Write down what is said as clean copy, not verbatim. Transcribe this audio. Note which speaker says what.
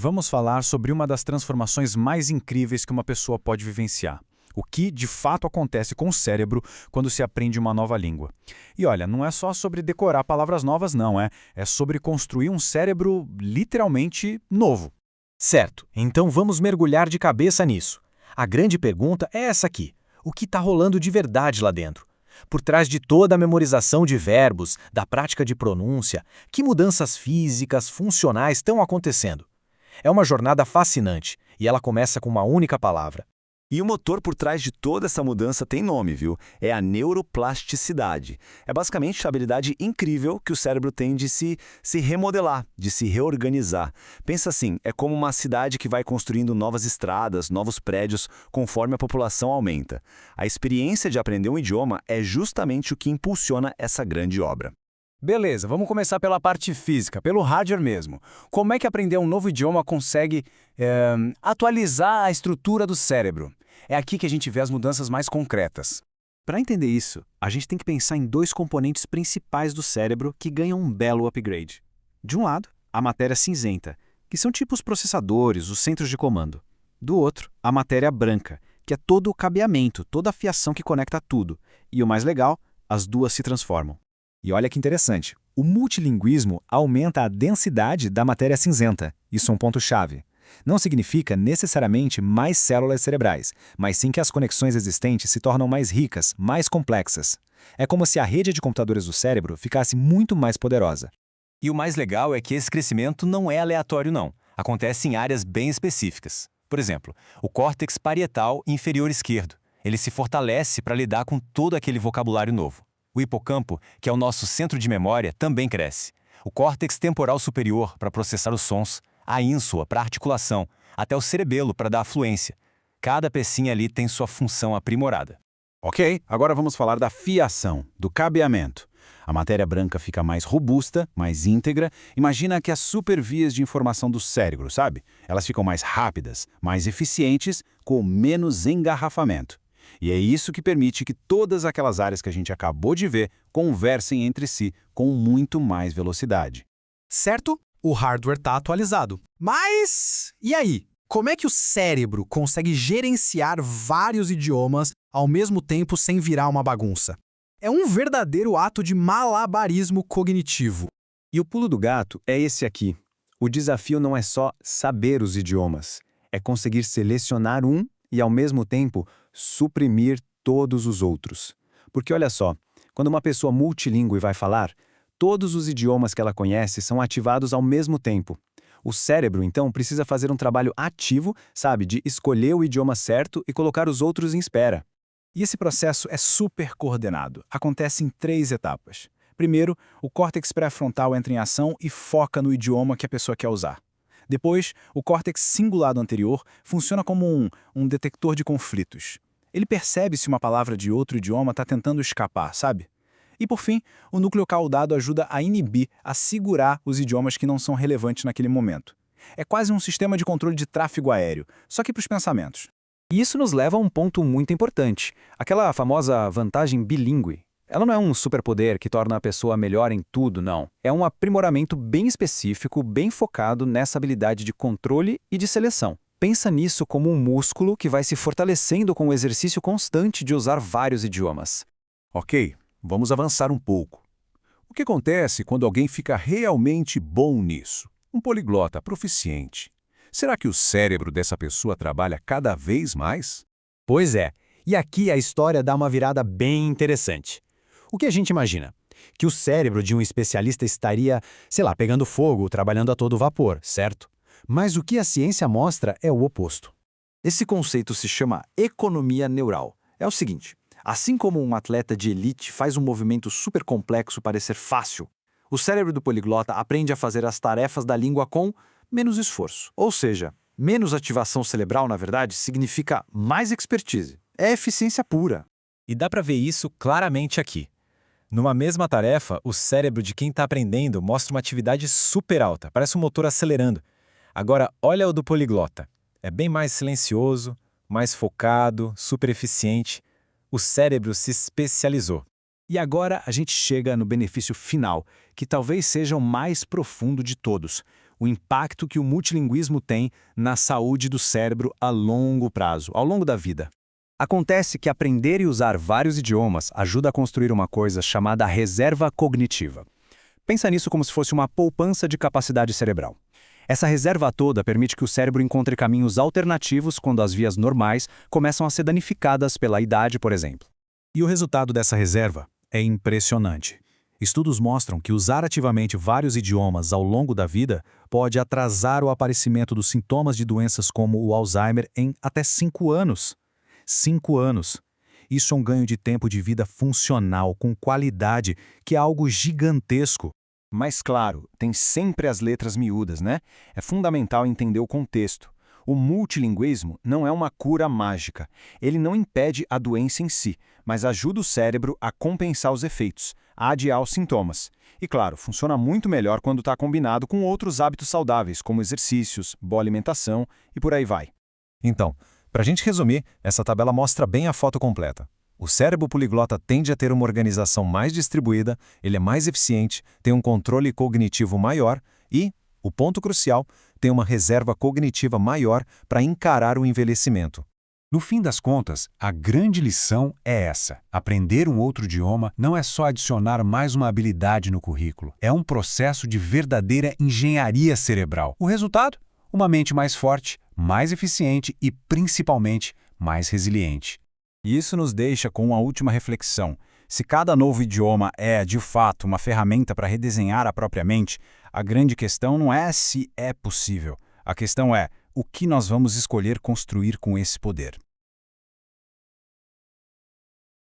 Speaker 1: Vamos falar sobre uma das transformações mais incríveis que uma pessoa pode vivenciar. O que, de fato, acontece com o cérebro quando se aprende uma nova língua. E olha, não é só sobre decorar palavras novas, não, é? É sobre construir um cérebro literalmente novo.
Speaker 2: Certo, então vamos mergulhar de cabeça nisso. A grande pergunta é essa aqui: o que está rolando de verdade lá dentro? Por trás de toda a memorização de verbos, da prática de pronúncia, que mudanças físicas, funcionais estão acontecendo? É uma jornada fascinante, e ela começa com uma única palavra.
Speaker 3: E o motor por trás de toda essa mudança tem nome, viu? É a neuroplasticidade. É basicamente a habilidade incrível que o cérebro tem de se remodelar, de se reorganizar. Pensa assim, é como uma cidade que vai construindo novas estradas, novos prédios, conforme a população aumenta. A experiência de aprender um idioma é justamente o que impulsiona essa grande obra.
Speaker 1: Beleza, vamos começar pela parte física, pelo hardware mesmo. Como é que aprender um novo idioma consegue atualizar a estrutura do cérebro? É aqui que a gente vê as mudanças mais concretas.
Speaker 2: Para entender isso, a gente tem que pensar em dois componentes principais do cérebro que ganham um belo upgrade. De um lado, a matéria cinzenta, que são tipo os processadores, os centros de comando. Do outro, a matéria branca, que é todo o cabeamento, toda a fiação que conecta tudo. E o mais legal, as duas se transformam.
Speaker 4: E olha que interessante, o multilinguismo aumenta a densidade da matéria cinzenta. Isso é um ponto-chave. Não significa necessariamente mais células cerebrais, mas sim que as conexões existentes se tornam mais ricas, mais complexas. É como se a rede de computadores do cérebro ficasse muito mais poderosa.
Speaker 5: E o mais legal é que esse crescimento não é aleatório, não. Acontece em áreas bem específicas. Por exemplo, o córtex parietal inferior esquerdo. Ele se fortalece para lidar com todo aquele vocabulário novo. O hipocampo, que é o nosso centro de memória, também cresce. O córtex temporal superior para processar os sons, a ínsula para articulação, até o cerebelo para dar fluência. Cada pecinha ali tem sua função aprimorada.
Speaker 6: Ok, agora vamos falar da fiação, do cabeamento. A matéria branca fica mais robusta, mais íntegra. Imagina que as supervias de informação do cérebro, sabe? Elas ficam mais rápidas, mais eficientes, com menos engarrafamento. E é isso que permite que todas aquelas áreas que a gente acabou de ver conversem entre si com muito mais velocidade.
Speaker 7: Certo? O hardware está atualizado. Mas, e aí? Como é que o cérebro consegue gerenciar vários idiomas ao mesmo tempo sem virar uma bagunça? É um verdadeiro ato de malabarismo cognitivo.
Speaker 4: E o pulo do gato é esse aqui. O desafio não é só saber os idiomas, é conseguir selecionar um e, ao mesmo tempo, suprimir todos os outros. Porque olha só, quando uma pessoa multilingüe vai falar, todos os idiomas que ela conhece são ativados ao mesmo tempo. O cérebro, então, precisa fazer um trabalho ativo, sabe, de escolher o idioma certo e colocar os outros em espera.
Speaker 1: E esse processo é super coordenado. Acontece em 3 etapas. Primeiro, o córtex pré-frontal entra em ação e foca no idioma que a pessoa quer usar. Depois, o córtex cingulado anterior funciona como um detector de conflitos. Ele percebe se uma palavra de outro idioma está tentando escapar, sabe? E por fim, o núcleo caudado ajuda a inibir, a segurar os idiomas que não são relevantes naquele momento. É quase um sistema de controle de tráfego aéreo, só que para os pensamentos.
Speaker 2: E isso nos leva a um ponto muito importante, aquela famosa vantagem bilíngue. Ela não é um superpoder que torna a pessoa melhor em tudo, não. É um aprimoramento bem específico, bem focado nessa habilidade de controle e de seleção. Pensa nisso como um músculo que vai se fortalecendo com o exercício constante de usar vários idiomas.
Speaker 6: Ok, vamos avançar um pouco. O que acontece quando alguém fica realmente bom nisso? Um poliglota proficiente. Será que o cérebro dessa pessoa trabalha cada vez mais?
Speaker 2: Pois é, e aqui a história dá uma virada bem interessante. O que a gente imagina? Que o cérebro de um especialista estaria, sei lá, pegando fogo, trabalhando a todo vapor, certo? Mas o que a ciência mostra é o oposto.
Speaker 7: Esse conceito se chama economia neural. É o seguinte, assim como um atleta de elite faz um movimento super complexo parecer fácil, o cérebro do poliglota aprende a fazer as tarefas da língua com menos esforço. Ou seja, menos ativação cerebral, na verdade, significa mais expertise. É eficiência pura.
Speaker 5: E dá para ver isso claramente aqui. Numa mesma tarefa, o cérebro de quem está aprendendo mostra uma atividade super alta, parece um motor acelerando. Agora, olha o do poliglota. É bem mais silencioso, mais focado, super eficiente. O cérebro se especializou.
Speaker 4: E agora a gente chega no benefício final, que talvez seja o mais profundo de todos.
Speaker 2: o impacto que o multilinguismo tem na saúde do cérebro a longo prazo, ao longo da vida. Acontece que aprender e usar vários idiomas ajuda a construir uma coisa chamada reserva cognitiva. Pensa nisso como se fosse uma poupança de capacidade cerebral. Essa reserva toda permite que o cérebro encontre caminhos alternativos quando as vias normais começam a ser danificadas pela idade, por exemplo.
Speaker 1: E o resultado dessa reserva é impressionante. Estudos mostram que usar ativamente vários idiomas ao longo da vida pode atrasar o aparecimento dos sintomas de doenças como o Alzheimer em até 5 anos. 5 anos. Isso é um ganho de tempo de vida funcional, com qualidade, que é algo gigantesco.
Speaker 3: Mas claro, tem sempre as letras miúdas, né? É fundamental entender o contexto. O multilinguismo não é uma cura mágica. Ele não impede a doença em si, mas ajuda o cérebro a compensar os efeitos, a adiar os sintomas. E claro, funciona muito melhor quando está combinado com outros hábitos saudáveis, como exercícios, boa alimentação e por aí vai.
Speaker 6: Então, para a gente resumir, essa tabela mostra bem a foto completa. O cérebro poliglota tende a ter uma organização mais distribuída, ele é mais eficiente, tem um controle cognitivo maior e, o ponto crucial, tem uma reserva cognitiva maior para encarar o envelhecimento.
Speaker 8: No fim das contas, a grande lição é essa. Aprender um outro idioma não é só adicionar mais uma habilidade no currículo. É um processo de verdadeira engenharia cerebral. O resultado? Uma mente mais forte, mais eficiente e, principalmente, mais resiliente.
Speaker 6: E isso nos deixa com uma última reflexão. Se cada novo idioma é, de fato, uma ferramenta para redesenhar a própria mente, a grande questão não é se é possível. A questão é o que nós vamos escolher construir com esse poder.